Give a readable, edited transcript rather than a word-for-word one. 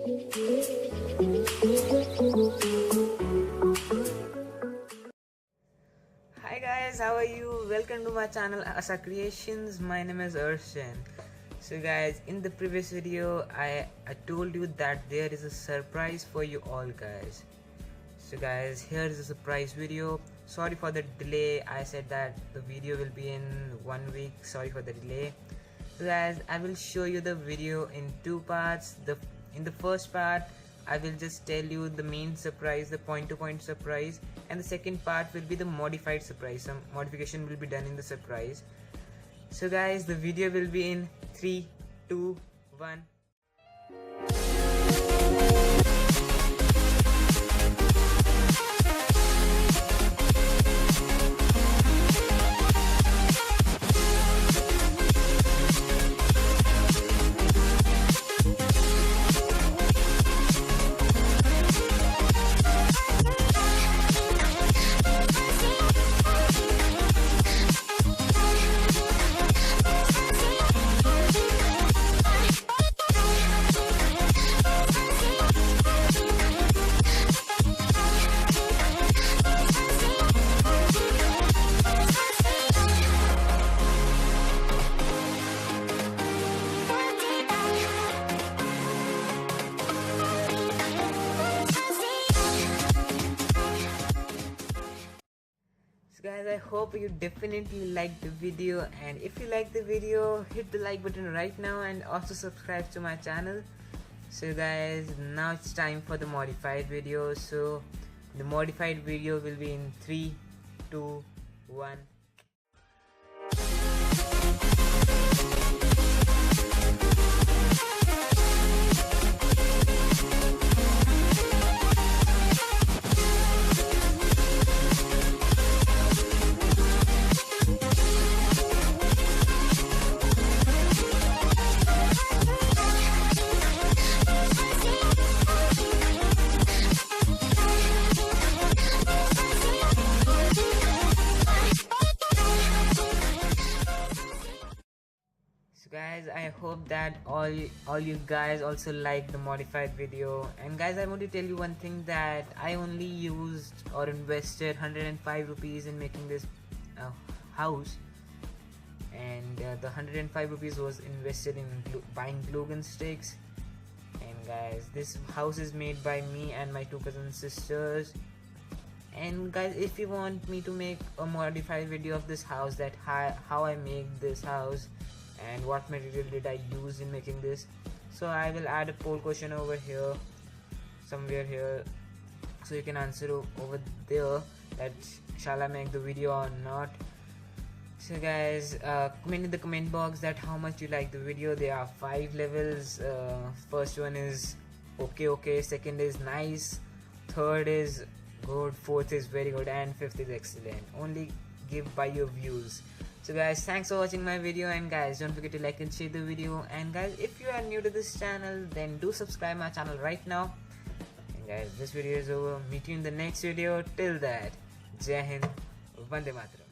Hi guys, how are you? Welcome to my channel Asaa Creations. My name is Arshan. So guys, in the previous video I told you that there is a surprise for you all guys. So guys, here is a surprise video. Sorry for the delay. I said that the video will be in 1 week. Sorry for the delay. So guys, I will show you the video in 2 parts. In the first part I will just tell you the main surprise, the point-to-point surprise, and the second part will be the modified surprise. Some modification will be done in the surprise. So guys, the video will be in 3, 2, 1. So guys, I hope you definitely liked the video, and if you like the video, hit the like button right now and also subscribe to my channel. So guys, now it's time for the modified video. So the modified video will be in 3, 2, 1. So guys, I hope that all you guys also like the modified video. And guys, I want to tell you one thing, that I only used or invested 105 rupees in making this house, and the 105 rupees was invested in buying glue gun sticks. And guys, this house is made by me and my 2 cousin sisters. And guys, if you want me to make a modified video of this house, that how I make this house and what material did I use in making this, so I will add a poll question over here, somewhere here, so you can answer over there that shall I make the video or not. So guys, comment in the comment box that how much you like the video. There are 5 levels. First one is okay, second is nice, third is good, fourth is very good, and fifth is excellent. Only give by your views. So guys, thanks for watching my video, and guys, don't forget to like and share the video. And guys, if you are new to this channel, then do subscribe my channel right now. And guys, this video is over. Meet you in the next video. Till that, Jai Hind, Vande Mataram.